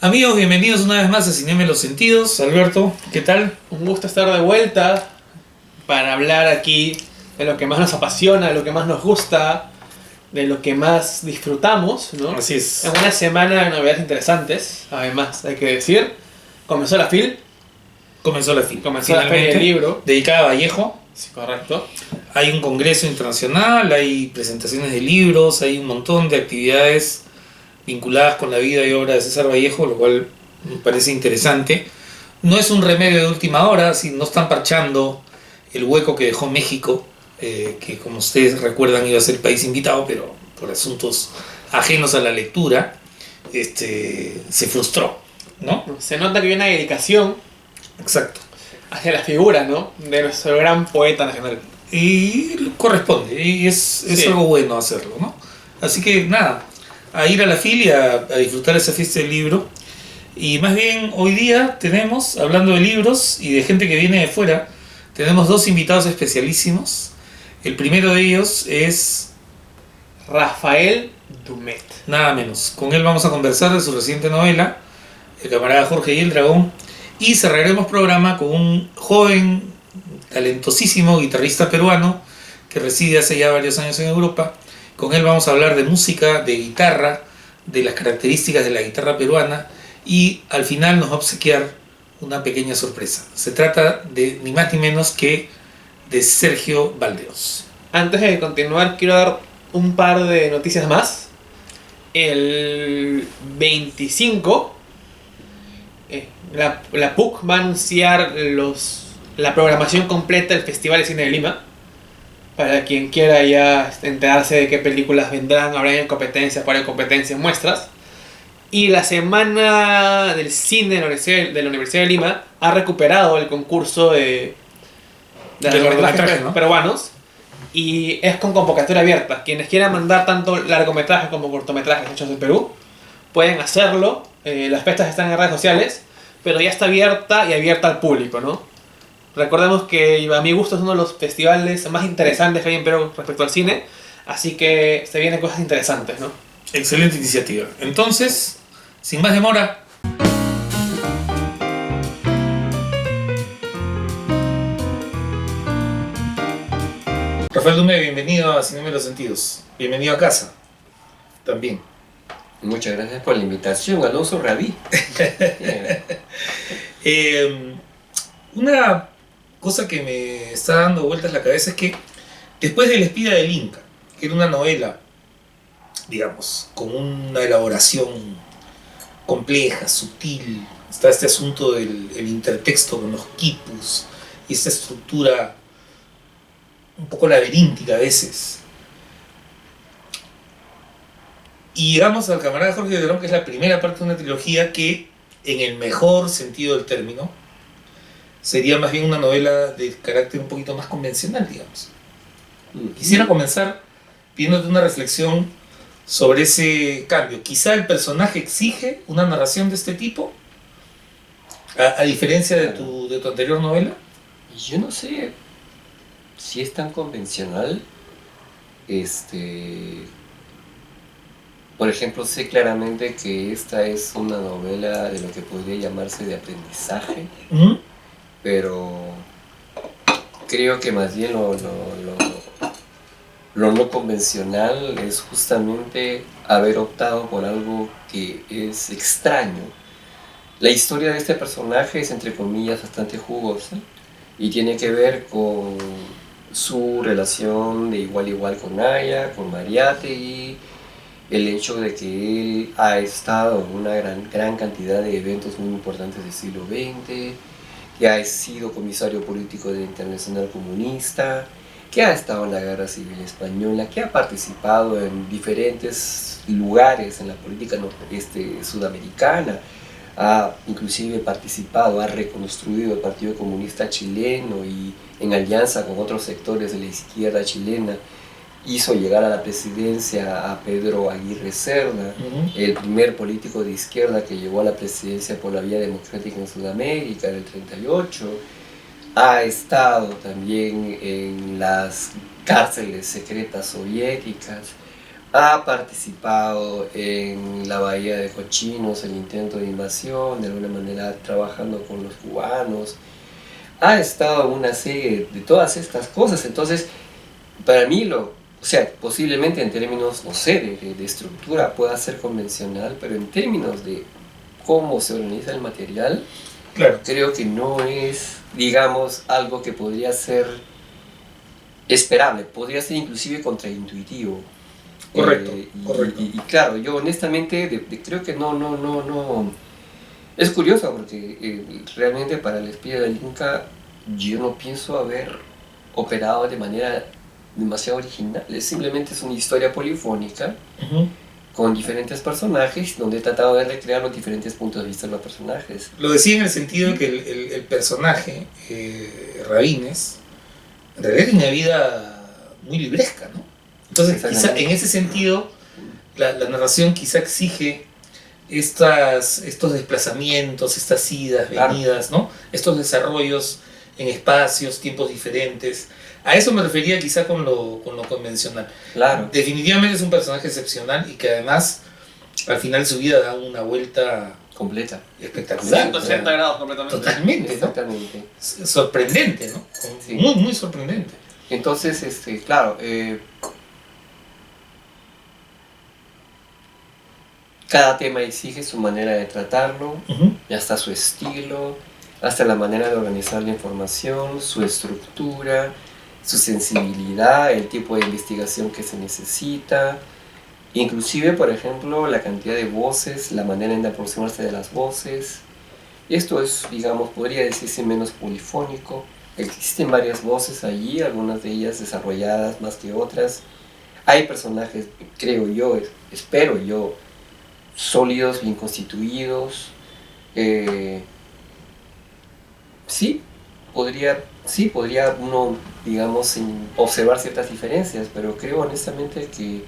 Amigos, bienvenidos una vez más a Cinema los Sentidos. Alberto, ¿qué tal? Un gusto estar de vuelta para hablar aquí de lo que más nos apasiona, de lo que más nos gusta, de lo que más disfrutamos, ¿no? Así es. En una semana de novedades interesantes, además, hay que decir. Comenzó la FIL, Comenzó la FIL. comenzó la Feria del Libro. Dedicada a Vallejo. Sí, correcto. Hay un congreso internacional, hay presentaciones de libros, hay un montón de actividades vinculadas con la vida y obra de César Vallejo, lo cual me parece interesante. No es un remedio de última hora, si no están parchando el hueco que dejó México, que como ustedes recuerdan iba a ser el país invitado, pero por asuntos ajenos a la lectura, se frustró, ¿no? Se nota que hay una dedicación Exacto. hacia la figura, ¿no? De nuestro gran poeta nacional. Y corresponde, y es Sí. algo bueno hacerlo, ¿no? Así que nada, a ir a la FIL y a disfrutar esa fiesta del libro. Y más bien hoy día tenemos, hablando de libros y de gente que viene de fuera, tenemos dos invitados especialísimos. El primero de ellos es Rafael Dumet. nada menos. Con él vamos a conversar de su reciente novela, El camarada Jorge y el dragón. Y cerraremos programa con un joven, talentosísimo guitarrista peruano que reside hace ya varios años en Europa. Con él vamos a hablar de música, de guitarra, de las características de la guitarra peruana y al final nos va a obsequiar una pequeña sorpresa. Se trata de ni más ni menos que de Sergio Valdeos. Antes de continuar, quiero dar un par de noticias más. El 25, la PUC va a anunciar la programación completa del Festival de Cine de Lima. Para quien quiera ya enterarse de qué películas vendrán, habrá en competencias, para competencias, muestras. Y la Semana del Cine de la Universidad de Lima ha recuperado el concurso de largometrajes, ¿no? peruanos. Y es con convocatoria abierta. Quienes quieran mandar tanto largometrajes como cortometrajes hechos en Perú pueden hacerlo. Las fechas están en redes sociales, pero ya está abierta y abierta al público, ¿no? Recordemos que a mi gusto es uno de los festivales más interesantes que hay en Perú respecto al cine, así que se vienen cosas interesantes, ¿no? Excelente iniciativa. Entonces, sin más demora, Rafael Dume, bienvenido a Cinema de los Sentidos. Bienvenido a casa. También. Muchas gracias por la invitación, Alonso Rabí. Una cosa que me está dando vueltas la cabeza es que después de El espía del Inca, que era una novela, digamos, con una elaboración compleja, sutil, está este asunto del el intertexto con los quipus y esta estructura un poco laberíntica a veces. Y llegamos al camarada Jorge de Dragón, que es la primera parte de una trilogía que, en el mejor sentido del término, sería más bien una novela de carácter un poquito más convencional, digamos. Quisiera comenzar pidiéndote una reflexión sobre ese cambio. Quizá el personaje exige una narración de este tipo, a diferencia de tu anterior novela. Yo no sé si es tan convencional. Por ejemplo, sé claramente que esta es una novela de lo que podría llamarse de aprendizaje, ¿Mm? pero creo que más bien lo no convencional es justamente haber optado por algo que es extraño. La historia de este personaje es, entre comillas, bastante jugosa y tiene que ver con su relación de igual a igual con Aya, con Mariátegui, el hecho de que él ha estado en una gran cantidad de eventos muy importantes del siglo XX, que ha sido comisario político de la Internacional Comunista, que ha estado en la Guerra Civil Española, que ha participado en diferentes lugares en la política sudamericana, ha inclusive participado, ha reconstruido el Partido Comunista chileno y en alianza con otros sectores de la izquierda chilena hizo llegar a la presidencia a Pedro Aguirre Cerda, el primer político de izquierda que llegó a la presidencia por la vía democrática en Sudamérica en el 38. Ha estado también en las cárceles secretas soviéticas, ha participado en la Bahía de Cochinos, el intento de invasión, de alguna manera trabajando con los cubanos, ha estado en una serie de todas estas cosas. Entonces, para mí, o sea, posiblemente en términos, no sé, de estructura pueda ser convencional, pero en términos de cómo se organiza el material, Claro. creo que no es, digamos, algo que podría ser esperable, podría ser inclusive contraintuitivo. Correcto, Y, correcto. y claro, yo honestamente creo que no. Es curioso porque realmente para el espía del Inca yo no pienso haber operado de manera demasiado original. Simplemente es una historia polifónica Ujú. con diferentes personajes donde he tratado de recrear los diferentes puntos de vista de los personajes. Lo decía en el sentido de que el personaje, Rabines, en realidad tiene una vida muy libresca, ¿no? Entonces, quizá Exactamente. en ese sentido, la narración quizá exige estos desplazamientos, estas idas, Claro. venidas, ¿no? Estos desarrollos en espacios, tiempos diferentes. A eso me refería quizá con lo convencional. Claro, Definitivamente es un personaje excepcional y que además al final de su vida da una vuelta completa. espectacular. 180 grados completamente. Totalmente, ¿no? Exactamente. Sorprendente, ¿no? Sí. Muy, muy sorprendente. Entonces, claro, cada tema exige su manera de tratarlo, Ujú. y hasta su estilo, hasta la manera de organizar la información, su estructura, su sensibilidad, el tipo de investigación que se necesita, inclusive, por ejemplo, la cantidad de voces, la manera en aproximarse de las voces. Esto es, digamos, podría decirse menos polifónico. Existen varias voces allí, algunas de ellas desarrolladas más que otras. Hay personajes, creo yo, espero yo, sólidos, bien constituidos. Sí, podría uno, digamos, observar ciertas diferencias, pero creo honestamente que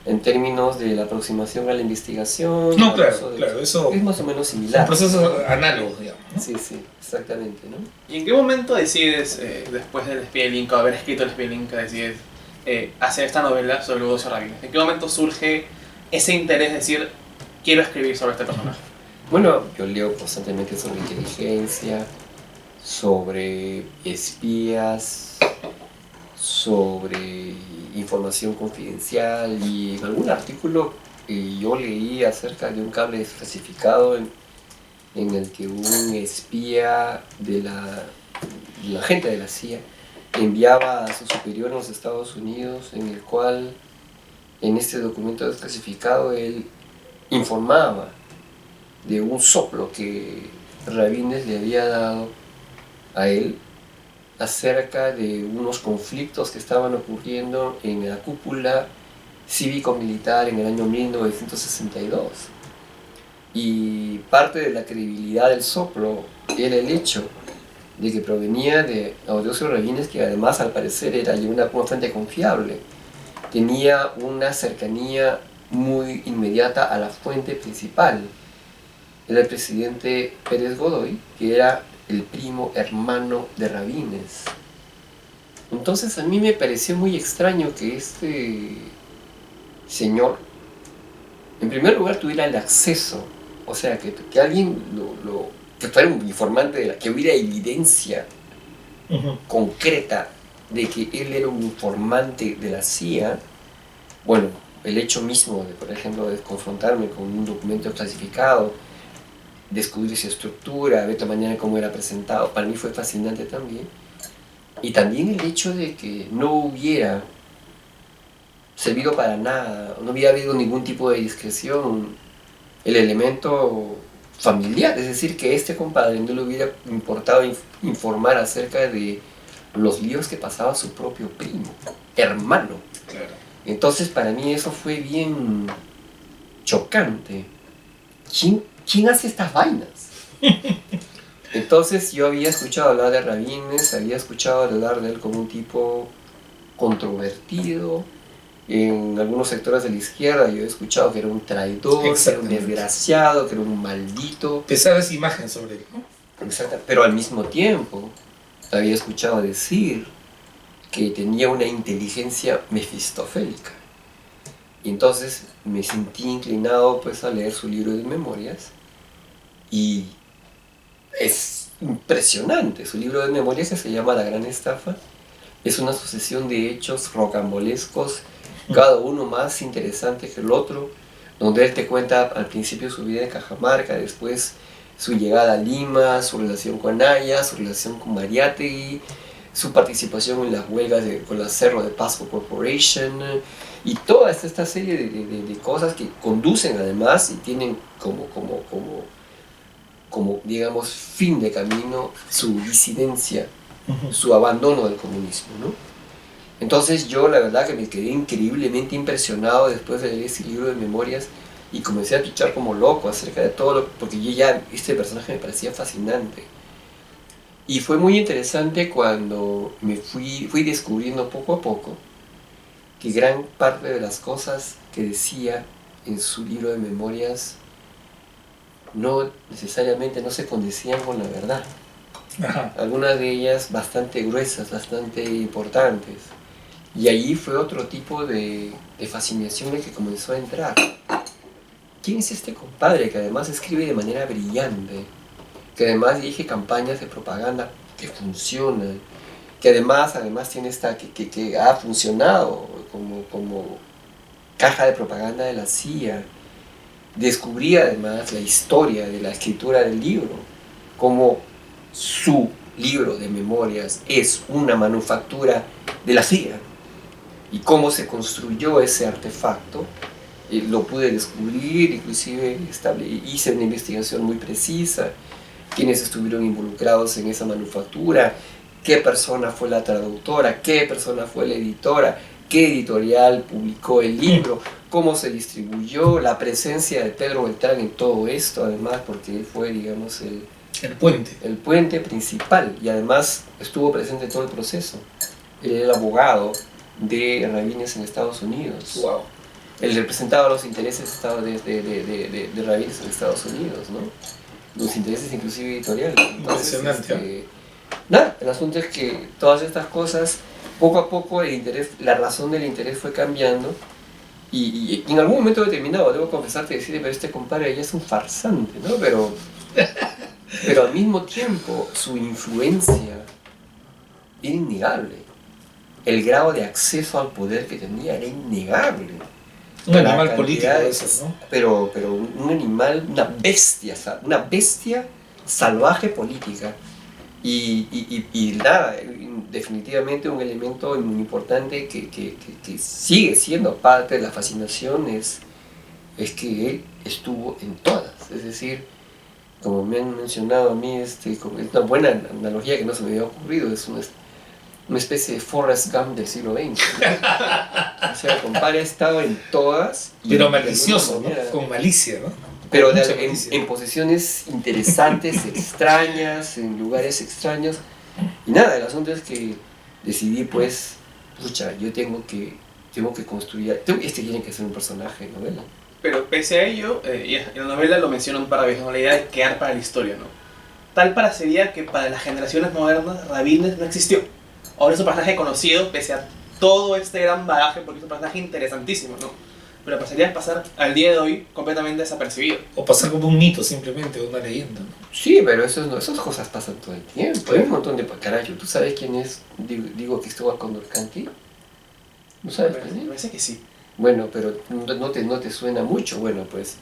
en términos de la aproximación a la investigación, No, al claro, uso de- claro, eso es más o menos son similar. procesos análogos, digamos, ¿no? Sí, sí, exactamente, ¿no? ¿Y en qué momento decides, después del espía del Inca, haber escrito el espía del Inca, decides hacer esta novela sobre Ludovicio Rabines? ¿En qué momento surge ese interés de decir, quiero escribir sobre este personaje? Bueno, yo leo constantemente sobre inteligencia, sobre espías, sobre información confidencial, y en algún artículo yo leí acerca de un cable desclasificado en el que un espía de la gente de la CIA enviaba a su superior en los Estados Unidos, en el cual en este documento desclasificado él informaba de un soplo que Rabines le había dado a él acerca de unos conflictos que estaban ocurriendo en la cúpula cívico-militar en el año 1962. Y parte de la credibilidad del soplo era el hecho de que provenía de Audeocio Rabines, que además al parecer era una fuente confiable. Tenía una cercanía muy inmediata a la fuente principal. Era el presidente Pérez Godoy, que era el primo hermano de Rabines. Entonces a mí me pareció muy extraño que este señor, en primer lugar, tuviera el acceso, o sea, que alguien que fuera un informante, que hubiera evidencia Ujú. concreta de que él era un informante de la CIA. Bueno, el hecho mismo de, por ejemplo, de confrontarme con un documento clasificado, descubrir su estructura, ver la manera como era presentado, para mí fue fascinante también. Y también el hecho de que no hubiera servido para nada, no hubiera habido ningún tipo de discreción, el elemento familiar, es decir, que este compadre no le hubiera importado informar acerca de los líos que pasaba su propio primo, hermano. Claro. Entonces para mí eso fue bien chocante. ¿Quién hace estas vainas? Entonces yo había escuchado hablar de Rabines, había escuchado hablar de él como un tipo controvertido. En algunos sectores de la izquierda yo he escuchado que era un traidor, que era un Exactamente. desgraciado, que era un maldito. Pesada esa imagen sobre él, ¿no? Exacto. Pero al mismo tiempo había escuchado decir que tenía una inteligencia mefistofélica. Y entonces me sentí inclinado pues a leer su libro de memorias y es impresionante. Su libro de memorias, que se llama La Gran Estafa, es una sucesión de hechos rocambolescos, cada uno más interesante que el otro, donde él te cuenta al principio su vida en Cajamarca, después su llegada a Lima, su relación con Anaya, su relación con Mariátegui, su participación en las huelgas con la Cerro de Pasco Corporation, y toda esta serie de cosas que conducen además y tienen como digamos, fin de camino su disidencia, su abandono del comunismo, ¿no? Entonces yo la verdad que me quedé increíblemente impresionado después de leer ese libro de memorias y comencé a pichar como loco acerca de todo porque yo ya, este personaje me parecía fascinante. Y fue muy interesante cuando me fui descubriendo poco a poco que gran parte de las cosas que decía en su libro de memorias no necesariamente no se condecían con la verdad. Ajá. Algunas de ellas bastante gruesas, bastante importantes. Y allí fue otro tipo de fascinación el que comenzó a entrar. ¿Quién es este compadre que además escribe de manera brillante? Que además dirige campañas de propaganda que funcionan, que además tiene que ha funcionado como caja de propaganda de la CIA. Descubrí además la historia de la escritura del libro, como su libro de memorias es una manufactura de la CIA y cómo se construyó ese artefacto. Lo pude descubrir, inclusive hice una investigación muy precisa, quiénes estuvieron involucrados en esa manufactura, qué persona fue la traductora, qué persona fue la editora, qué editorial publicó el libro, cómo se distribuyó, la presencia de Pedro Beltrán en todo esto, además, porque él fue, digamos, el puente principal y además estuvo presente en todo el proceso. Él era el abogado de Rabines en Estados Unidos. Wow. Él representaba los intereses de Rabines en Estados Unidos, ¿no? Los intereses inclusive editoriales. Entonces, Impresionante. Nada, el asunto es que todas estas cosas, poco a poco el interés, la razón del interés fue cambiando y en algún momento determinado, debo confesarte y decirle, pero este compadre ya es un farsante, ¿no? Pero al mismo tiempo su influencia era innegable. El grado de acceso al poder que tenía era innegable. Un animal político de esos, ¿no? Pero un animal, una bestia salvaje política. Y nada, definitivamente un elemento muy importante que sigue siendo parte de la fascinación es que él estuvo en todas. Es decir, como me han mencionado a mí, es una buena analogía que no se me había ocurrido, es una especie de Forrest Gump del siglo XX, ¿no? O sea, el compadre ha estado en todas. Pero malicioso, ¿no? Con malicia, ¿no? Pero en posiciones interesantes, extrañas, en lugares extraños. Y nada, el asunto es que decidí, pues, pucha, yo tengo que construir, tiene que ser un personaje de novela. Pero pese a ello, y en la novela lo menciona un par de veces, ¿no? La idea de quedar para la historia, ¿no? Tal parecería que para las generaciones modernas Rabines no existió. Ahora es un personaje conocido pese a todo este gran bagaje, porque es un personaje interesantísimo, ¿no? Pero pasaría a pasar al día de hoy completamente desapercibido. O pasar como un mito simplemente, una leyenda, ¿no? Sí, pero esas cosas pasan todo el tiempo. Hay un montón de carajo. ¿Tú sabes quién es, digo, Cristóbal Condorcanqui? ¿No sabes quién es? Me parece que sí. Bueno, pero no te suena mucho. Bueno, pues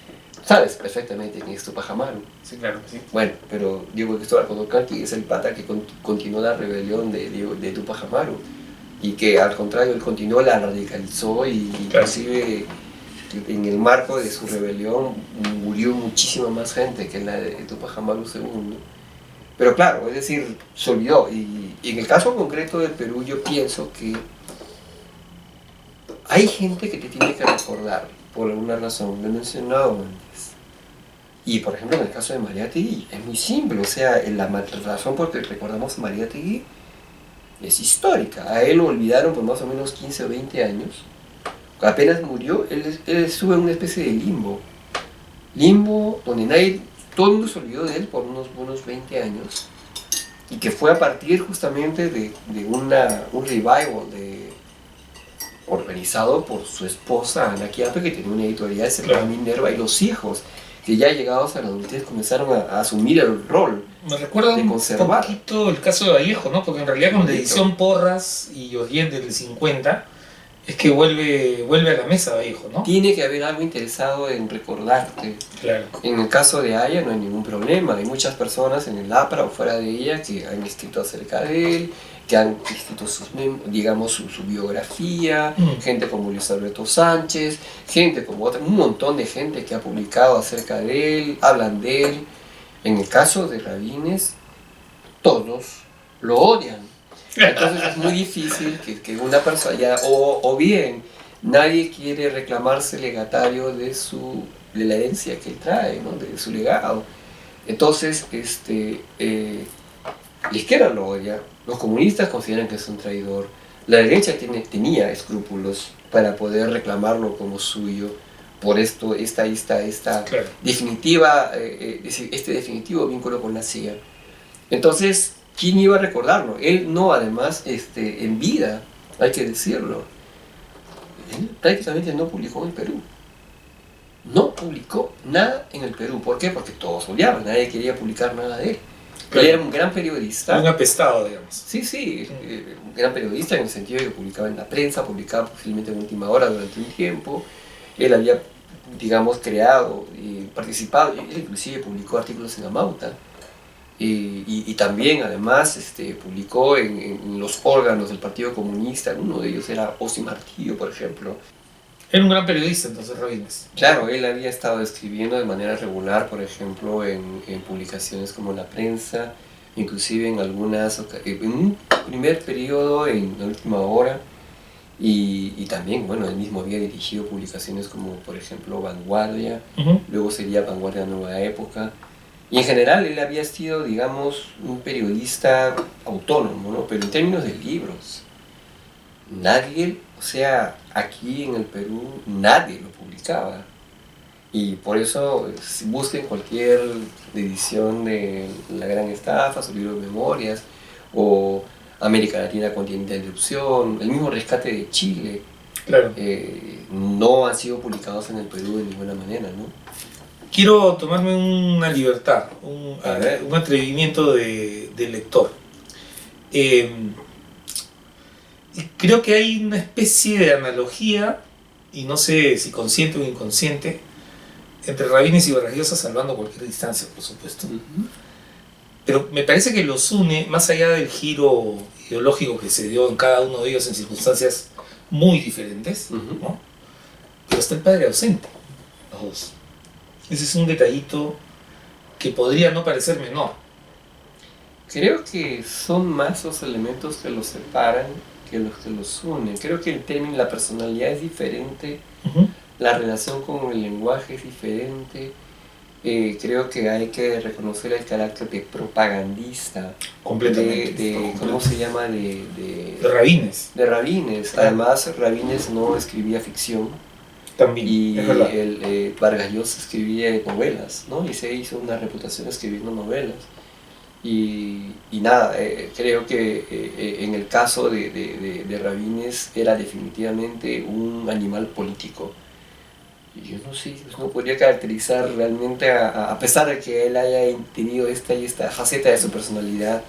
sabes perfectamente quién es Tupac Amaru. Sí, claro que sí. Bueno, pero digo, Cristóbal Condorcanqui es el pata que continuó la rebelión de Tupac Amaru y que al contrario, él continuó, la radicalizó y inclusive en el marco de su rebelión murió muchísima más gente que la de Tupac Amaru II. Pero claro, es decir, se olvidó. Y en el caso concreto del Perú yo pienso que hay gente que te tiene que recordar por alguna razón, lo he mencionado antes. Y por ejemplo en el caso de Mariátegui es muy simple, o sea, la razón por la que recordamos a Mariátegui es histórica. A él lo olvidaron por más o menos 15 o 20 años. Apenas murió, él estuvo en una especie de limbo donde todo el mundo se olvidó de él por unos buenos 20 años, y que fue a partir justamente de un revival organizado por su esposa Ana Quiape, que tenía una editorial, se Claro. llamaba Minerva, y los hijos, que ya llegados a la adultez comenzaron a asumir el rol. Me recuerda De un conservar. poquito el caso de Vallejo, ¿no? Porque en realidad con la Bonito. edición Porras y Oriente del 50 es que vuelve a la mesa Vallejo, ¿no? Tiene que haber algo interesado en recordarte. Claro. En el caso de Aya no hay ningún problema. Hay muchas personas en el APRA o fuera de ella que han escrito acerca de él, que han escrito digamos su biografía, gente como Luis Alberto Sánchez, gente como otra, un montón de gente que ha publicado acerca de él, hablan de él. En el caso de Rabines, todos lo odian. Entonces es muy difícil que una persona, o bien nadie quiere reclamarse legatario de la herencia que él trae, ¿no? De su legado. Entonces, la izquierda lo odia, los comunistas consideran que es un traidor, la derecha tenía escrúpulos para poder reclamarlo como suyo, por esto, Claro. definitiva, este definitivo vínculo con la CIA. Entonces, ¿quién iba a recordarlo? Él no, además, en vida, hay que decirlo, él prácticamente no publicó en el Perú. No publicó nada en el Perú. ¿Por qué? Porque todos odiaban, nadie quería publicar nada de él. Claro. Él era un gran periodista. Un apestado, digamos. Sí, un gran periodista en el sentido de que publicaba en la prensa, publicaba posiblemente en última hora durante un tiempo. Él había, digamos, creado y participado, él inclusive publicó artículos en Amauta. Y también, además, publicó en los órganos del Partido Comunista. Uno de ellos era Osi Martillo, por ejemplo. Era un gran periodista, entonces, Rabines. Claro, él había estado escribiendo de manera regular, por ejemplo, en publicaciones como La Prensa, inclusive en un primer periodo, en La Última Hora, y también, bueno, él mismo había dirigido publicaciones como, por ejemplo, Vanguardia, luego sería Vanguardia Nueva Época, y en general él había sido, digamos, un periodista autónomo, ¿no? Pero en términos de libros, nadie, o sea, aquí en el Perú nadie lo publicaba. Y por eso busquen cualquier edición de La Gran Estafa, su libro de memorias, o América Latina Continente de Opción, el mismo Rescate de Chile, Claro. no han sido publicados en el Perú de ninguna manera, ¿no? Quiero tomarme una libertad, A ver. un atrevimiento de lector. Y creo que hay una especie de analogía, y no sé si consciente o inconsciente, entre Rabines y Vargas Llosa, salvando cualquier distancia, por supuesto. Pero me parece que los une, más allá del giro ideológico que se dio en cada uno de ellos en circunstancias muy diferentes, ¿no? Pero está el padre ausente, los dos. Ese es un detallito que podría no parecer menor. Creo que son más los elementos que los separan que los que los unen. Creo que el término, la personalidad es diferente, la relación con el lenguaje es diferente. Creo que hay que reconocer el carácter de propagandista Completamente. ¿cómo se llama? De Rabines. De Rabines. Además, Rabines no escribía ficción También. y es verdad. Vargas Llosa escribía novelas, ¿no? Y se hizo una reputación escribiendo novelas. Y nada, creo que en el caso de Rabines era definitivamente un animal político. Y yo no sé, no podría caracterizar realmente, a pesar de que él haya tenido esta faceta de su personalidad,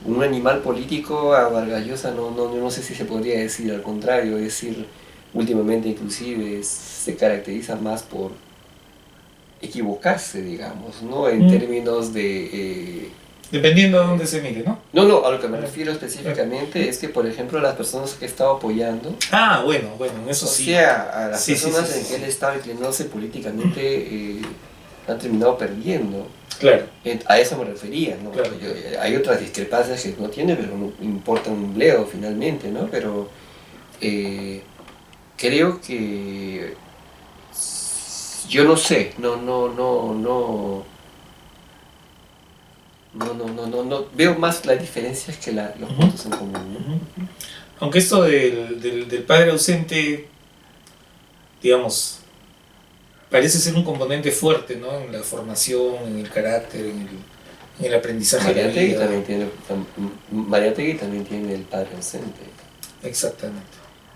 un animal político a Vargas Llosa yo no sé si se podría decir, al contrario, es decir, últimamente inclusive se caracteriza más por equivocarse, digamos, ¿no? En términos de... Dependiendo de dónde se mire, ¿no? No, a lo que me refiero específicamente es que, por ejemplo, las personas que estaba apoyando, Ah, bueno, en eso o sí. sea, a las Sí, personas sí. en que él estaba inclinándose políticamente, han terminado perdiendo. Claro. A eso me refería, ¿no? Claro. Hay otras discrepancias que no tiene, pero no importa un bledo finalmente, ¿no? Pero creo que yo no sé, no veo más las diferencias que los puntos en común, ¿no? Aunque esto del padre ausente, digamos, parece ser un componente fuerte, ¿no? En la formación, en el carácter, en el aprendizaje de la Mariátegui vida. también tiene el padre ausente. Exactamente.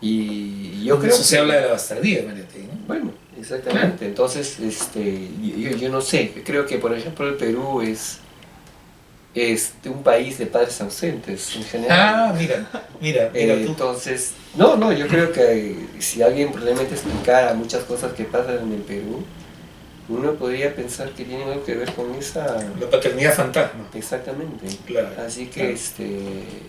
Y yo Por creo eso se habla de la bastardía de Mariátegui, ¿no? bueno, exactamente. Entonces, yo no sé, creo que por ejemplo el Perú es un país de padres ausentes en general. Ah, mira tú. Entonces, no, yo creo que si alguien realmente explicara muchas cosas que pasan en el Perú, uno podría pensar que tiene algo que ver con esa... La paternidad fantasma. Exactamente. Claro. Así que,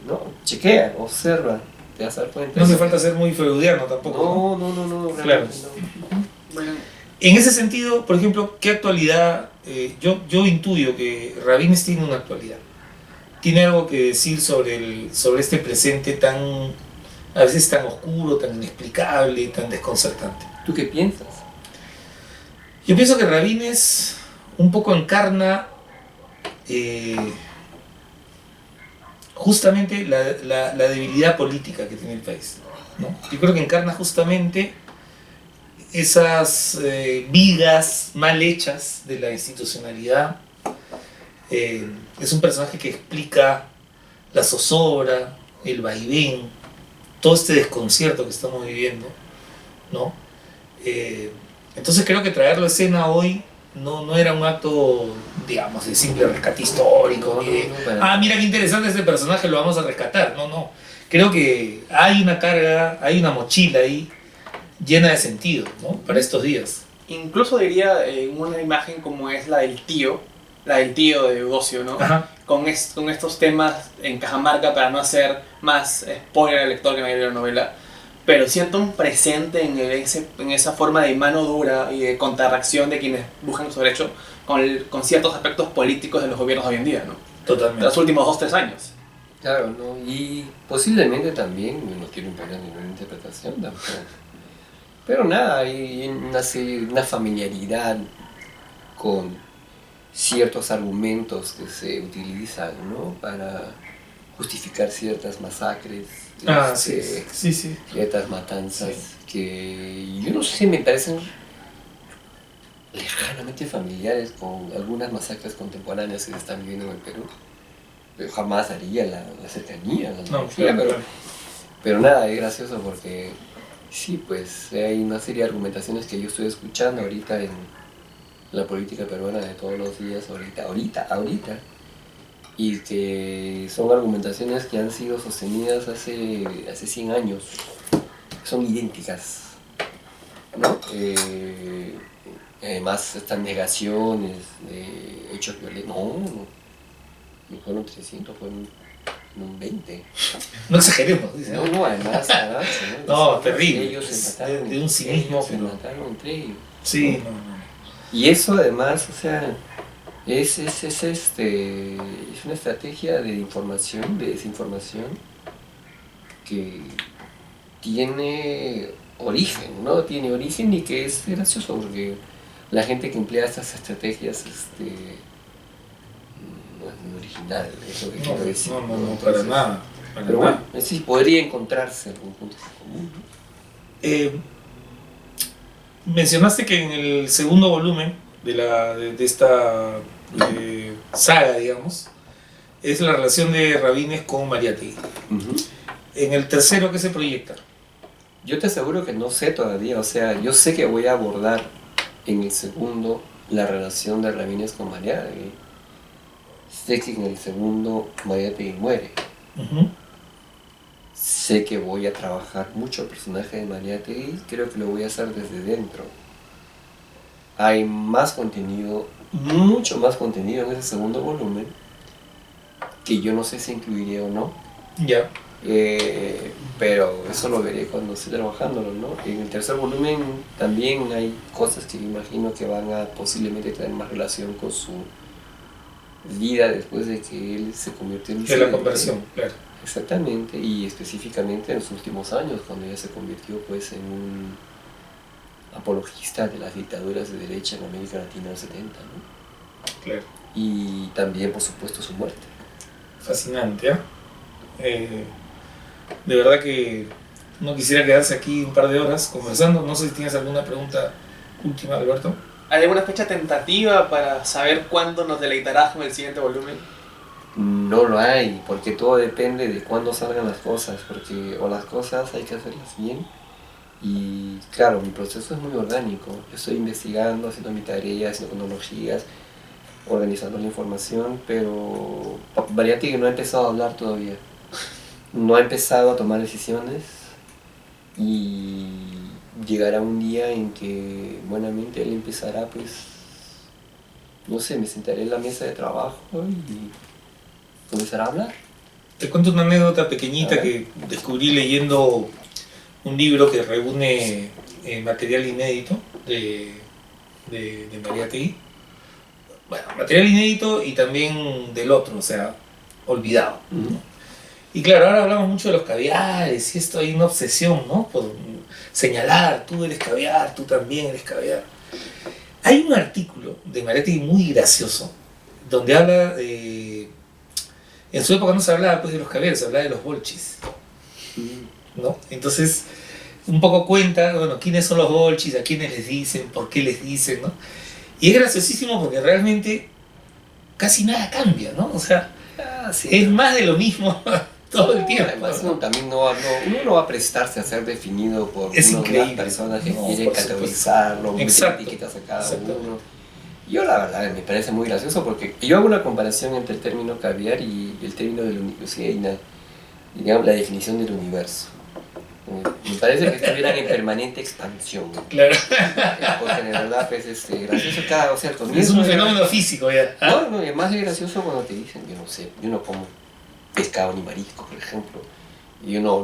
Claro. chequea, observa, te vas a dar cuenta. No hace falta ser muy freudiano tampoco. No, Claro. realmente no. Bueno, En ese sentido, por ejemplo, ¿qué actualidad? Yo intuyo que Rabines tiene una actualidad. Tiene algo que decir sobre este presente tan, a veces tan oscuro, tan inexplicable, tan desconcertante. ¿Tú qué piensas? Yo pienso que Rabines un poco encarna justamente la debilidad política que tiene el país, ¿no? Yo creo que encarna justamente esas vigas mal hechas de la institucionalidad. Es un personaje que explica la zozobra, el vaivén, todo este desconcierto que estamos viviendo, ¿no? Entonces creo que traerlo a escena hoy no era un acto, digamos, de simple rescate histórico, ni de, mira qué interesante este personaje, lo vamos a rescatar. No. Creo que hay una carga, hay una mochila ahí llena de sentido, ¿no? Para estos días. incluso diría una imagen como es la del tío de Eudocio, ¿no? Ajá. Con estos temas en Cajamarca, para no hacer más spoiler al lector que me dio la novela, pero siento un presente en esa forma de mano dura y de contrarreacción de quienes buscan su derecho con ciertos aspectos políticos de los gobiernos de hoy en día, ¿no? De Totalmente. los últimos 2-3 años. Claro, ¿no? Y posiblemente también, no quiero imponer ninguna interpretación tampoco. Pero nada, hay una familiaridad con ciertos argumentos que se utilizan, ¿no? Para justificar ciertas masacres, Sí. ciertas matanzas, que yo no sé, me parecen lejanamente familiares con algunas masacres contemporáneas que se están viviendo en el Perú. Yo jamás haría la cercanía, la analogía, pero nada, es gracioso porque sí, pues hay una serie de argumentaciones que yo estoy escuchando ahorita en la política peruana de todos los días, ahorita, y que son argumentaciones que han sido sostenidas hace 100 años, son idénticas, ¿no? Además, estas negaciones de hechos violentos, no fueron 300, fueron 20. No exageremos, dice. No, además, No, terrible. Ellos se mataron, de un cinismo. se mataron entre ellos. Sí, no. Y eso además, o sea, es una estrategia de información, de desinformación, que tiene origen, ¿no? Tiene origen y que es gracioso porque la gente que emplea estas estrategias no es muy original, es lo que quiero decir. No, para nada. Pero bueno, sí, podría encontrarse algún punto común, ¿no? Mencionaste que en el segundo volumen de esta saga, digamos, es la relación de Rabines con Mariátegui. Uh-huh. En el tercero, ¿qué se proyecta? Yo te aseguro que no sé todavía, o sea, yo sé que voy a abordar en el segundo la relación de Rabines con Mariátegui. Sé que en el segundo Mariátegui muere. Uh-huh. Sé que voy a trabajar mucho el personaje de Mariátegui, creo que lo voy a hacer desde dentro. Hay más contenido, mucho más contenido en ese segundo volumen, que yo no sé si incluiré o no. Ya. Pero eso lo veré cuando esté trabajándolo, ¿no? En el tercer volumen también hay cosas que me imagino que van a posiblemente tener más relación con su vida después de que él se convirtió en De la conversión, claro. Exactamente, y específicamente en los últimos años, cuando ella se convirtió pues en un apologista de las dictaduras de derecha en América Latina en los 70, ¿no? Claro. Y también, por supuesto, su muerte. Fascinante, ¿eh? De verdad que no quisiera quedarse aquí un par de horas conversando. No sé si tienes alguna pregunta última, Alberto. ¿Hay alguna fecha tentativa para saber cuándo nos deleitarás con el siguiente volumen? no lo hay, porque todo depende de cuándo salgan las cosas, porque o las cosas hay que hacerlas bien. Y claro, mi proceso es muy orgánico. Yo estoy investigando, haciendo mi tarea, haciendo cronologías, organizando la información, pero Variety no ha empezado a hablar todavía. No ha empezado a tomar decisiones y llegará un día en que buenamente él empezará, pues, no sé, me sentaré en la mesa de trabajo y comenzará a hablar. Te cuento una anécdota pequeñita A ver. que descubrí leyendo un libro que reúne material inédito de Mariátegui. Bueno, material inédito y también del otro, o sea, olvidado. ¿No? Y claro, ahora hablamos mucho de los caviares y esto hay una obsesión, ¿no? Por señalar, tú eres caviar, tú también eres caviar. Hay un artículo de Mariátegui muy gracioso, donde habla de... En su época no se hablaba pues de los caviares, se hablaba de los bolchis, ¿no? Entonces, un poco cuenta, bueno, quiénes son los bolchis, a quiénes les dicen, por qué les dicen, ¿no? Y es graciosísimo porque realmente casi nada cambia, ¿no? O sea, Sí. es más de lo mismo todo el tiempo. Además, ¿no? uno también uno no va a prestarse a ser definido por Es unas increíble. personas que No, quieren por supuesto. categorizarlo, meter Exacto. etiquetas a cada Exacto. uno. Yo la verdad me parece muy gracioso porque yo hago una comparación entre el término caviar y el término del universo, digamos, la definición del universo. Me parece que estuvieran en permanente expansión, ¿no? Claro, Porque de verdad pues, gracioso cada, o sea, el es un comienzo fenómeno físico ya. ¿Ah? No, y además es gracioso cuando te dicen, yo no sé, yo no como pescado ni marisco, por ejemplo. Y yo no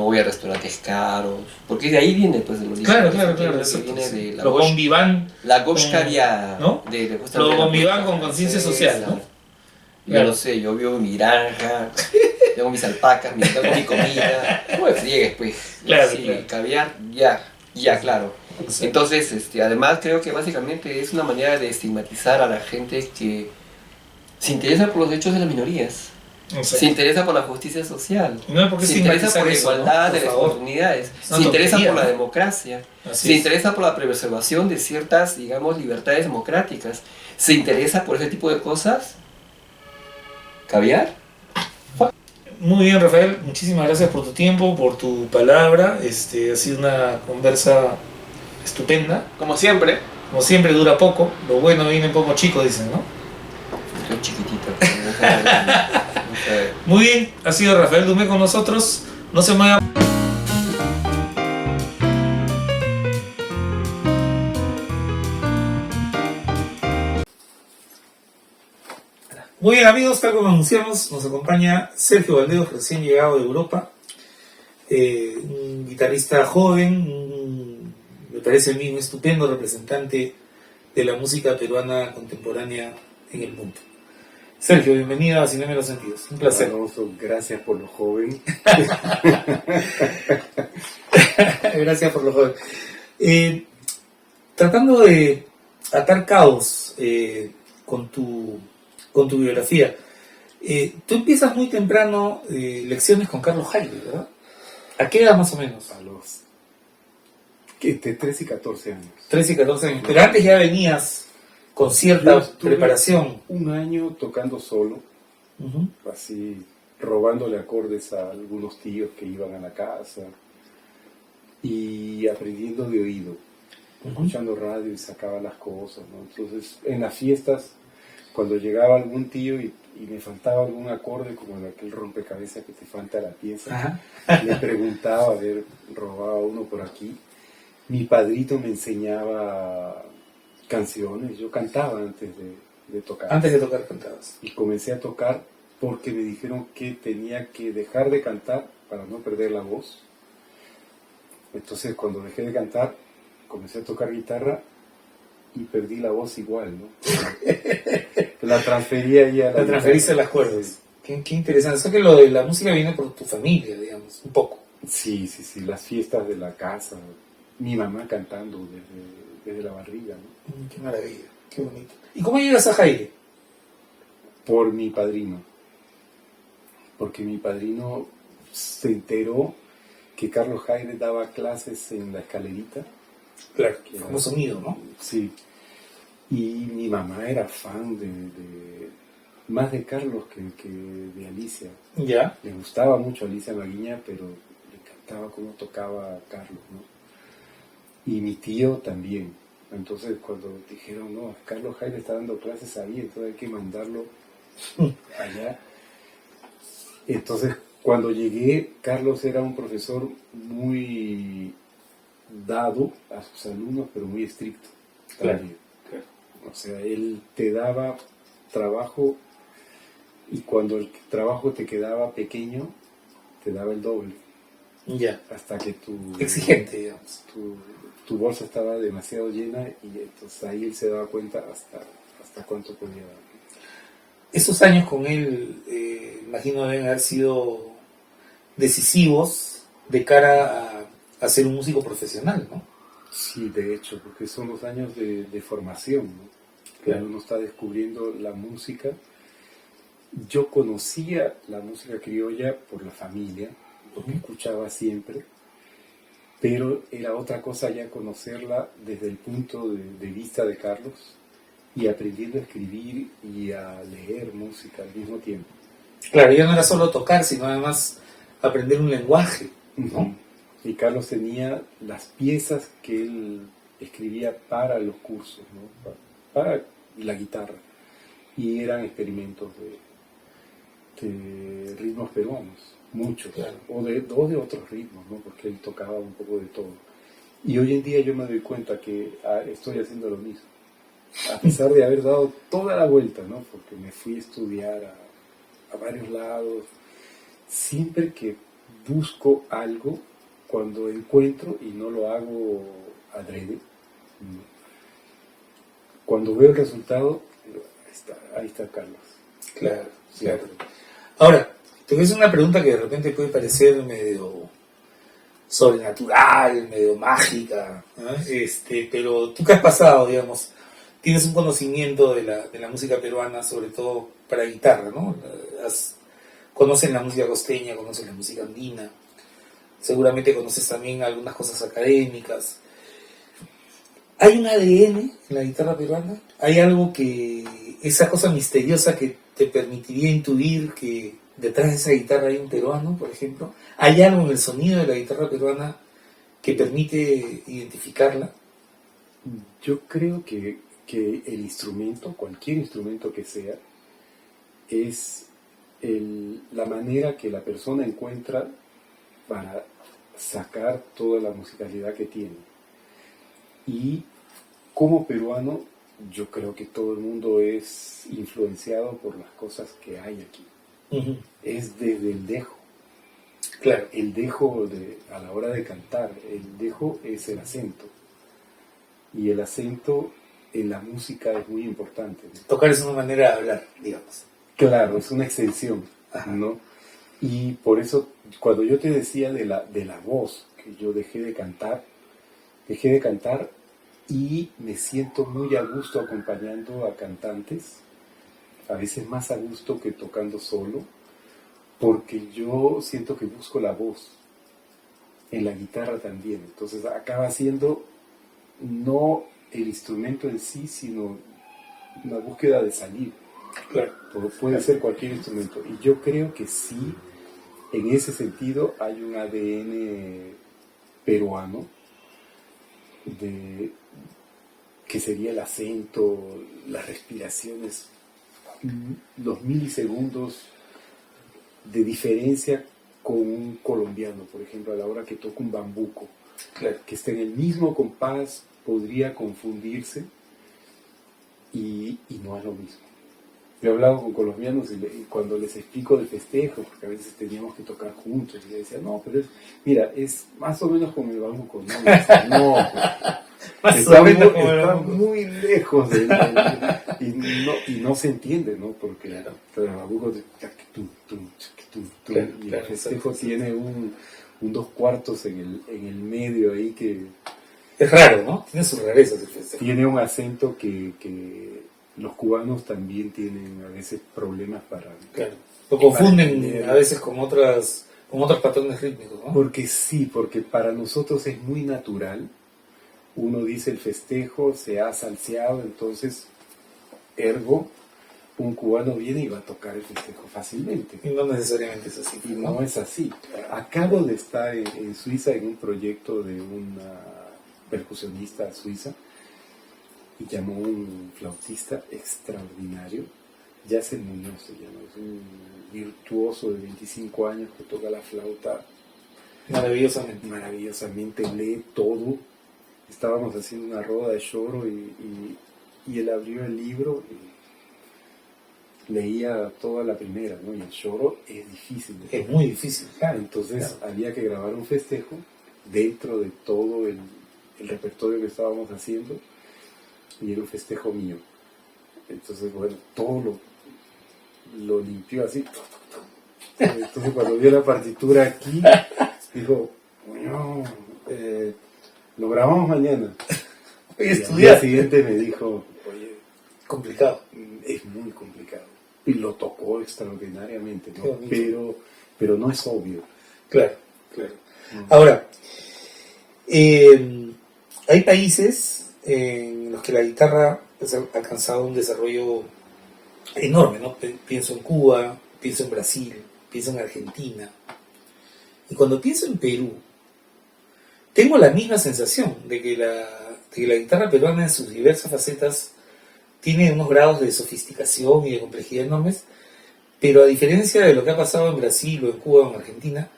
voy a restaurantes caros, porque de ahí viene pues el origen. Claro, Ese claro, término claro. que Exacto, viene sí. de la Los Gosh, bombiván, la Gosh caviar, ¿no? justamente Los la bombiván política con conciencia francesa. social, ¿no? Yo Claro. no sé, yo vivo en mi granja, tengo mis alpacas, tengo mi comida, no me friegues pues. Claro, Sí, claro. caviar, ya, claro. Exacto. Entonces, además creo que básicamente es una manera de estigmatizar a la gente que se interesa por los derechos de las minorías, Exacto. se interesa por la justicia social, No hay por qué se interesa por la estigmatizar eso, igualdad ¿no? de Por las favor. oportunidades, Una se interesa tontería, por la ¿no? democracia, Así se es. interesa por la preservación de ciertas, digamos, libertades democráticas, se interesa por ese tipo de cosas. ¿Caviar? Muy bien, Rafael, muchísimas gracias por tu tiempo, por tu palabra. Ha sido una conversa estupenda. Como siempre, Como siempre dura poco, lo bueno viene poco chico, dicen, ¿no? Estoy chiquitito. No sé. Muy bien, ha sido Rafael Dumé con nosotros. No se mueva. Muy bien amigos, tal como anunciamos, nos acompaña Sergio Valdeos, recién llegado de Europa, un guitarrista joven, me parece a mí un estupendo representante de la música peruana contemporánea en el mundo. Sergio, bienvenido a Cinema en los Sentidos, un placer. Alonso, gracias por lo joven. Gracias por lo joven. Tratando de atar cabos con tu biografía, tú empiezas muy temprano lecciones con Carlos Jaime, ¿verdad? ¿A qué edad más o menos? A los entre 13 y 14 años. 13 y 14 años. Pero antes ya venías con cierta Yo estuve preparación. Un año tocando solo, Ujú. así robándole acordes a algunos tíos que iban a la casa y aprendiendo de oído, escuchando radio y sacaba las cosas, ¿no? Entonces, en las fiestas, cuando llegaba algún tío y me faltaba algún acorde, como en aquel rompecabezas que te falta la pieza, Ajá. le preguntaba, a ver, robaba uno por aquí. Mi padrito me enseñaba canciones, yo cantaba antes de tocar. Antes de tocar cantabas. Y comencé a tocar porque me dijeron que tenía que dejar de cantar para no perder la voz. Entonces cuando dejé de cantar, comencé a tocar guitarra y perdí la voz igual, ¿no? La transferí ahí a la La transferiste a las cuerdas. Qué interesante. O sea que lo de la música viene por tu familia, digamos, un poco. Sí, las fiestas de la casa, mi mamá cantando desde la barriga, ¿no? Qué maravilla, qué bonito. ¿Y cómo llegas a Jaime? Por mi padrino. Porque mi padrino se enteró que Carlos Jaime daba clases en la Escalerita. Claro, Que famoso nido, ¿no? Sí. Y mi mamá era fan más de Carlos que de Alicia. Ya. Le gustaba mucho Alicia Maguiña, pero le encantaba cómo tocaba Carlos, ¿no? Y mi tío también. Entonces cuando dijeron, no, Carlos Jaime está dando clases ahí, entonces hay que mandarlo allá. Entonces cuando llegué, Carlos era un profesor muy dado a sus alumnos, pero muy estricto también. Claro. O sea, él te daba trabajo y cuando el trabajo te quedaba pequeño, te daba el doble. Ya. Hasta que Exigente, digamos. tu bolsa estaba demasiado llena y entonces ahí él se daba cuenta hasta cuánto podía dar. Esos años con él, imagino deben haber sido decisivos de cara a ser un músico profesional, ¿no? Sí, de hecho, porque son los años de formación, ¿no? Claro. Cuando uno está descubriendo la música. Yo conocía la música criolla por la familia, porque escuchaba siempre, pero era otra cosa ya conocerla desde el punto de vista de Carlos y aprendiendo a escribir y a leer música al mismo tiempo. Claro, ya no era solo tocar, sino además aprender un lenguaje, ¿no? Y Carlos tenía las piezas que él escribía para los cursos, ¿no? Para la guitarra, y eran experimentos de ritmos peruanos, muchos, Claro. o de otros ritmos, ¿no? Porque él tocaba un poco de todo. Y hoy en día yo me doy cuenta que estoy haciendo lo mismo, a pesar de haber dado toda la vuelta, ¿no? Porque me fui a estudiar a varios lados, siempre que busco algo, cuando encuentro, y no lo hago adrede, ¿no? Cuando veo el resultado, ahí está Carlos. Claro, claro. Ahora, te voy a hacer una pregunta que de repente puede parecer medio sobrenatural, medio mágica, ¿no? Pero tú que has pasado, digamos, tienes un conocimiento de la música peruana, sobre todo para guitarra, ¿no? Conoces la música costeña, conoces la música andina, seguramente conoces también algunas cosas académicas. ¿Hay un ADN en la guitarra peruana? ¿Hay algo esa cosa misteriosa que te permitiría intuir que detrás de esa guitarra hay un peruano, por ejemplo? ¿Hay algo en el sonido de la guitarra peruana que permite identificarla? Yo creo que el instrumento, cualquier instrumento que sea, es la manera que la persona encuentra para sacar toda la musicalidad que tiene. Y como peruano, yo creo que todo el mundo es influenciado por las cosas que hay aquí. Uh-huh. Es desde el dejo. Claro. El dejo a la hora de cantar, el dejo es el acento. Y el acento en la música es muy importante, ¿no? Tocar es una manera de hablar, digamos. Claro, es una extensión, Ajá. ¿no? Y por eso, cuando yo te decía de la voz, que yo dejé de cantar y me siento muy a gusto acompañando a cantantes, a veces más a gusto que tocando solo, porque yo siento que busco la voz, en la guitarra también, entonces acaba siendo no el instrumento en sí, sino una búsqueda de salir. Claro. Puede ser cualquier instrumento, y yo creo que sí, en ese sentido hay un ADN peruano, que sería el acento, las respiraciones, los milisegundos de diferencia con un colombiano, por ejemplo, a la hora que toca un bambuco, Claro. que esté en el mismo compás, podría confundirse y no es lo mismo. Yo he hablado con colombianos y cuando les explico del festejo, porque a veces teníamos que tocar juntos, y le decía, no, pero mira, es más o menos como el bambuco, ¿no? Y decía, no, está muy lejos y no se entiende, ¿no? Porque el bambuco y el festejo tiene un 2/4 en el medio ahí que es raro, ¿no? Tiene sus rarezas el festejo. Tiene un acento que los cubanos también tienen a veces problemas para... Claro. Lo confunden a veces con otros patrones rítmicos, ¿no? Porque para nosotros es muy natural. Uno dice el festejo, se ha salseado, entonces, ergo, un cubano viene y va a tocar el festejo fácilmente. Y no necesariamente es así. Y no es así. Acabo de estar en Suiza en un proyecto de una percusionista suiza y llamó un flautista extraordinario. Yacen Muñoz se llama, es un virtuoso de 25 años que toca la flauta maravillosamente, lee todo. Estábamos haciendo una roda de choro y él abrió el libro y leía toda la primera, ¿no? Y el choro es difícil. Es muy difícil. Entonces había que grabar un festejo dentro de todo el repertorio que estábamos haciendo y era un festejo mío. Entonces, bueno, todo lo limpió así. Entonces cuando vio la partitura aquí, dijo, no, lo grabamos mañana. Voy a Y al estudiar. día siguiente me dijo, oye, Complicado. es muy complicado. Y lo tocó extraordinariamente, Qué ¿no? bonito. Pero no es obvio. Claro, claro. Ahora, hay países en los que la guitarra pues, ha alcanzado un desarrollo enorme, ¿no? Pienso en Cuba, pienso en Brasil, pienso en Argentina. Y cuando pienso en Perú, tengo la misma sensación de que la guitarra peruana en sus diversas facetas tiene unos grados de sofisticación y de complejidad enormes, pero a diferencia de lo que ha pasado en Brasil o en Cuba o en Argentina,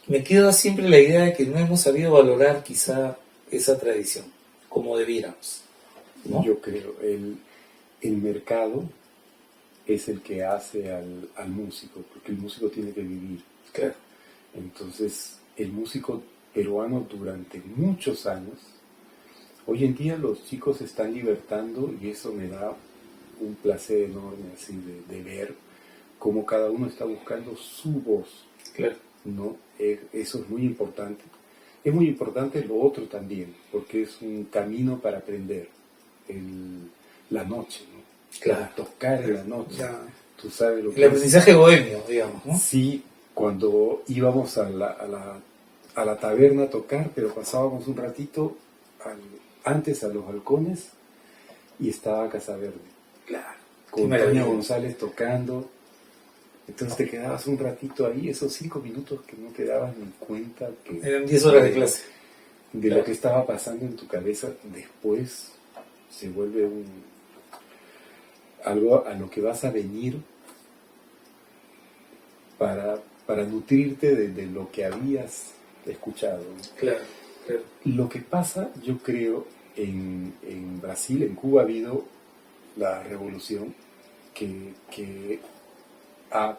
me queda siempre la idea de que no hemos sabido valorar quizá esa tradición como debiéramos, ¿no? Yo creo, el mercado es el que hace al músico, porque el músico tiene que vivir. Claro. Entonces, el músico peruano durante muchos años, hoy en día los chicos se están libertando y eso me da un placer enorme así de ver cómo cada uno está buscando su voz, Claro. ¿no? Eso es muy importante. Es muy importante lo otro también, porque es un camino para aprender la noche, ¿no? Claro. Tocar en la noche. Ya. Tú sabes lo El que es. aprendizaje bohemio, digamos, ¿no? Sí, cuando íbamos a la taberna a tocar, pero pasábamos un ratito antes a los balcones y estaba Casa Verde. Claro. Con Qué maravilla. Antonio González tocando. Entonces te quedabas un ratito ahí, esos 5 minutos que no te dabas ni cuenta que Eran 10 horas de clase. de lo que estaba pasando en tu cabeza, después se vuelve algo a lo que vas a venir para nutrirte de lo que habías escuchado, ¿no? Claro, claro. Lo que pasa, yo creo, en Brasil, en Cuba ha habido la revolución que ha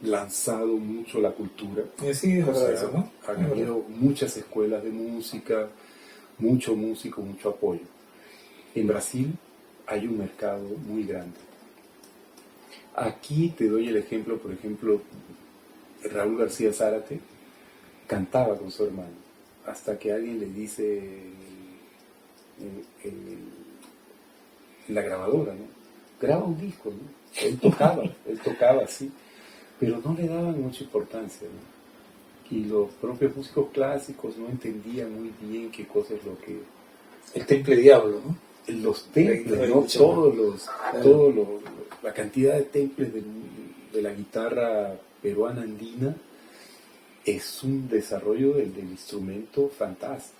lanzado mucho la cultura. Sí, es O verdad sea, eso, ¿no? han habido muchas escuelas de música, mucho músico, mucho apoyo. En Brasil hay un mercado muy grande. Aquí te doy el ejemplo, por ejemplo, Raúl García Zárate cantaba con su hermano, hasta que alguien le dice en la grabadora, ¿no? Graba un disco, ¿no? Él tocaba así, pero no le daban mucha importancia, ¿no? Y los propios músicos clásicos no entendían muy bien qué cosa es lo que... El temple diablo, ¿no? Los temples, ¿no? La cantidad de temples de la guitarra peruana andina es un desarrollo del instrumento fantástico.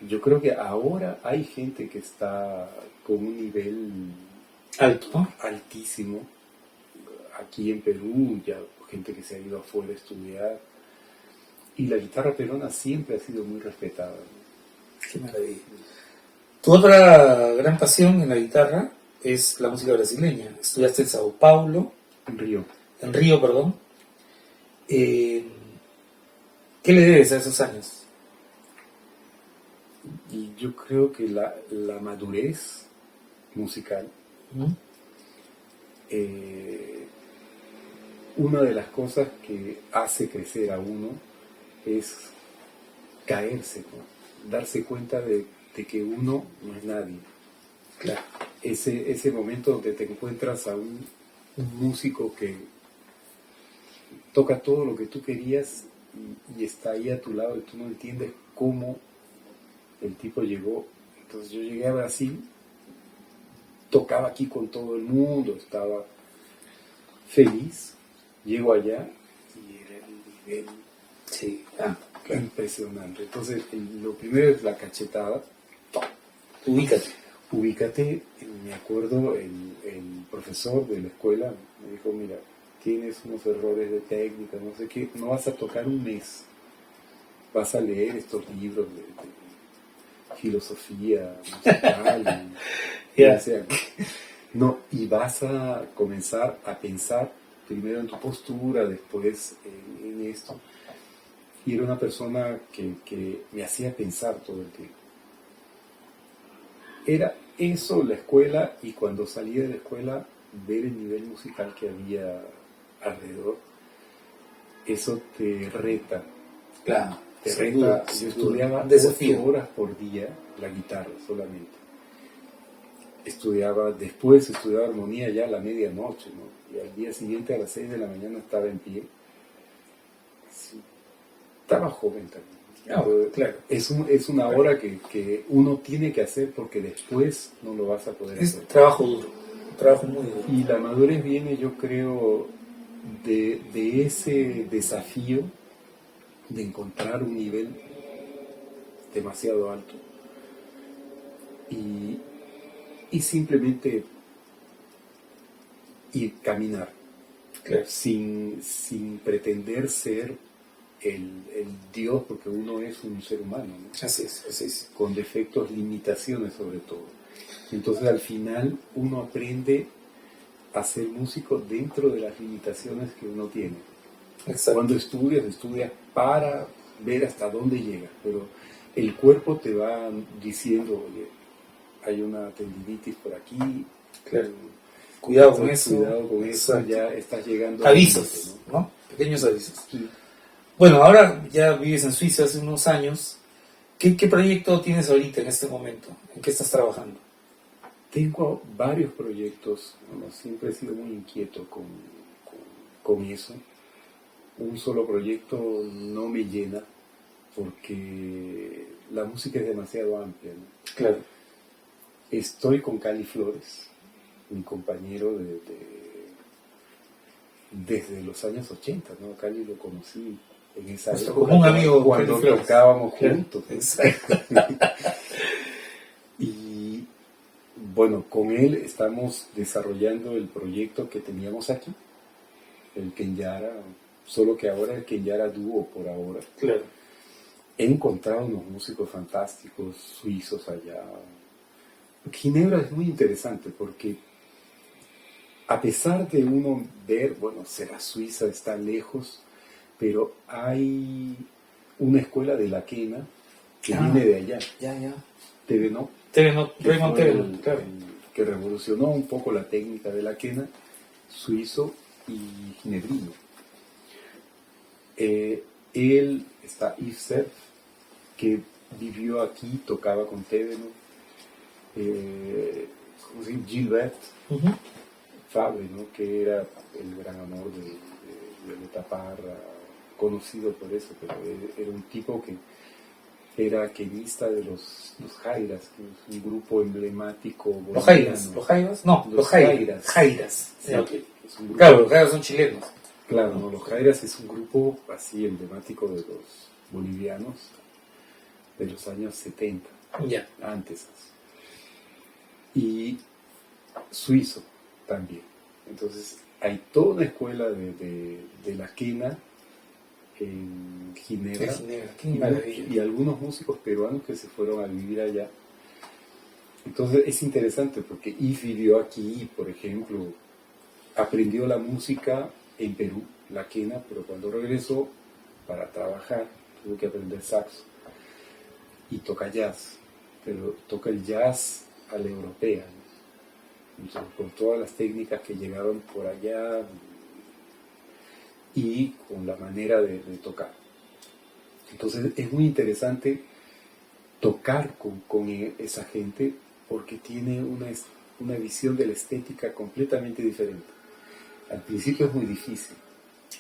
Yo creo que ahora hay gente que está con un nivel Alto, ¿no? altísimo. Aquí en Perú, ya gente que se ha ido afuera a estudiar. Y la guitarra peruana siempre ha sido muy respetada, ¿no? Qué maravilla. Tu otra gran pasión en la guitarra es la música brasileña. Estudiaste en Sao Paulo, En Río. en Río, perdón. ¿Qué le debes a esos años? Y yo creo que la madurez musical, ¿Mm? una de las cosas que hace crecer a uno es caerse, ¿no? Darse cuenta de que uno no es nadie. Claro. Ese momento donde te encuentras a un músico que toca todo lo que tú querías y está ahí a tu lado y tú no entiendes cómo el tipo llegó. Entonces yo llegué a Brasil tocaba aquí con todo el mundo, estaba feliz. Llego allá y era el nivel Sí, claro. impresionante. Entonces, lo primero es la cachetada. Ubícate. Ubícate, me acuerdo, el profesor de la escuela me dijo, mira, tienes unos errores de técnica, no sé qué, no vas a tocar un mes, vas a leer estos libros de filosofía musical, y, Ya. o sea, no, y vas a comenzar a pensar primero en tu postura, después en esto. Y era una persona que me hacía pensar todo el tiempo. Era eso la escuela, y cuando salí de la escuela, ver el nivel musical que había alrededor, eso te reta, Claro. te Sin reta. duda, Yo sin duda. estudiaba Un desafío. 8 horas por día la guitarra solamente. Después estudiaba armonía ya a la medianoche, ¿no? Y al día siguiente a las 6 de la mañana estaba en pie. Sí, estaba joven también. Claro. Es una hora que uno tiene que hacer porque después no lo vas a poder Es hacer. trabajo duro. Un trabajo muy duro. Y la madurez viene, yo creo, de ese desafío de encontrar un nivel demasiado alto y simplemente ir caminar, Claro. sin pretender ser el Dios, porque uno es un ser humano, ¿no? Así es. Con defectos, limitaciones sobre todo. Entonces al final uno aprende a ser músico dentro de las limitaciones que uno tiene. Exacto. Cuando estudias para ver hasta dónde llegas, pero el cuerpo te va diciendo, oye, hay una tendinitis por aquí, Claro. Cuidado con entonces, eso. cuidado con eso, Exacto. ya estás llegando al Avisos, límite, ¿no? Pequeños avisos. Sí. Bueno, ahora ya vives en Suiza hace unos años. ¿Qué proyecto tienes ahorita en este momento? ¿En qué estás trabajando? Tengo varios proyectos, bueno, siempre he sido muy inquieto con eso. Un solo proyecto no me llena porque la música es demasiado amplia, ¿no? Claro. Estoy con Cali Flores, mi compañero desde los años 80, ¿no? Cali lo conocí en esa Nuestro época común amigo cuando Cali Flores. tocábamos Claro. juntos. Exacto. Y bueno, con él estamos desarrollando el proyecto que teníamos aquí, el Kenyara, solo que ahora el Kenyara dúo por ahora. Claro. He encontrado unos músicos fantásticos suizos allá. Ginebra es muy interesante porque a pesar de uno ver, bueno, será Suiza, está lejos, pero hay una escuela de la quena que viene de allá, Ya. Tevenot, Raymond fue Tevenot, claro. que revolucionó un poco la técnica de la quena, suizo y ginebrino. Él está Yves Cerf, que vivió aquí, tocaba con Tevenot, ¿cómo se llama? Gilbert Ujú. Fabre, ¿no? Que era el gran amor de Violeta Parra, conocido por eso, pero era un tipo que era quenista de los Jairas, que es un grupo emblemático ¿Los boliviano. Jairas? ¿Los Jairas? No, Los los Jairas. Jairas. Sí, Ya, ok. es un grupo- Claro, los Jairas son chilenos. Claro, ¿no? Los Jairas es un grupo así emblemático de los bolivianos de los años 70, Ya. antes. Y suizo también. Entonces, hay toda una escuela de la quena en Ginebra. Qué maravilla. Y algunos músicos peruanos que se fueron a vivir allá. Entonces es interesante porque Yves vivió aquí, por ejemplo, aprendió la música en Perú, la quena, pero cuando regresó para trabajar tuvo que aprender saxo y toca jazz, pero toca el jazz a la europea, ¿no? Entonces, con todas las técnicas que llegaron por allá y con la manera de tocar. Entonces es muy interesante tocar con esa gente porque tiene una visión de la estética completamente diferente. Al principio es muy difícil,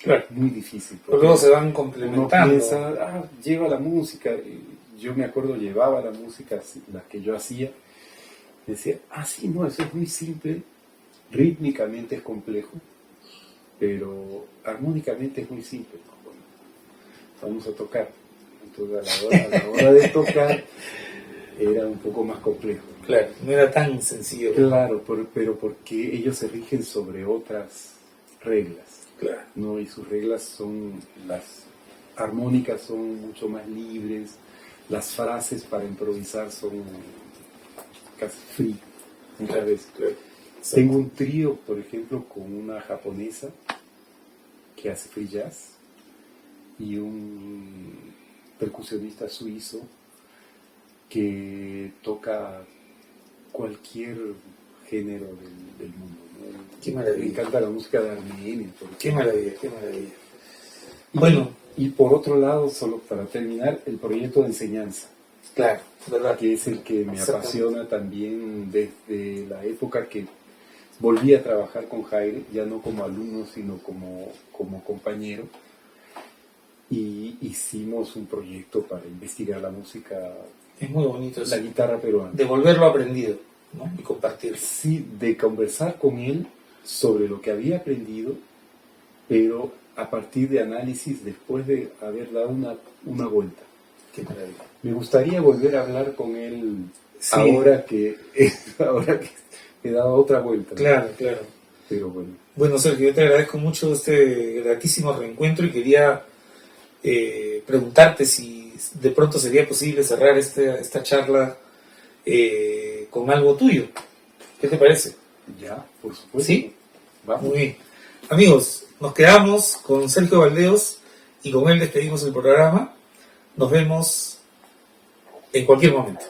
Claro. muy difícil. Pero luego se van uno complementando. piensa, lleva la música. Yo me acuerdo, llevaba la música, la que yo hacía, decía, sí, no, eso es muy simple, rítmicamente es complejo, pero armónicamente es muy simple. Bueno, vamos a tocar. Entonces a la hora de tocar era un poco más complejo. Claro, no era tan sencillo. Claro, pero porque ellos se rigen sobre otras reglas, Claro. ¿no? Y sus reglas son, las armónicas son mucho más libres, las frases para improvisar son casi free, muchas veces. Claro. Tengo un trío, por ejemplo, con una japonesa que hace free jazz y un percusionista suizo que toca cualquier género del mundo, ¿no? Qué maravilla. Me encanta la música de Armenia. Qué maravilla, qué maravilla. Bueno, Y por otro lado, solo para terminar, el proyecto de enseñanza, claro, ¿verdad? que es el que me Exactamente. apasiona también desde la época que volví a trabajar con Jaire, ya no como alumno, sino como compañero. Y hicimos un proyecto para investigar la música, Es muy bonito eso. la guitarra peruana. Devolver lo aprendido, ¿no? Y compartirlo. Sí, de conversar con él sobre lo que había aprendido, pero a partir de análisis después de haber dado una vuelta. Qué maravilla. Me gustaría volver a hablar con él Sí. ahora que he dado otra vuelta. Claro, claro. Pero bueno, Bueno, Sergio, yo te agradezco mucho este gratísimo reencuentro y quería preguntarte si de pronto sería posible cerrar esta charla con algo tuyo. ¿Qué te parece? ya, por supuesto. ¿Sí? Vamos. Muy bien. Amigos, nos quedamos con Sergio Valdeos y con él despedimos el programa. Nos vemos en cualquier momento.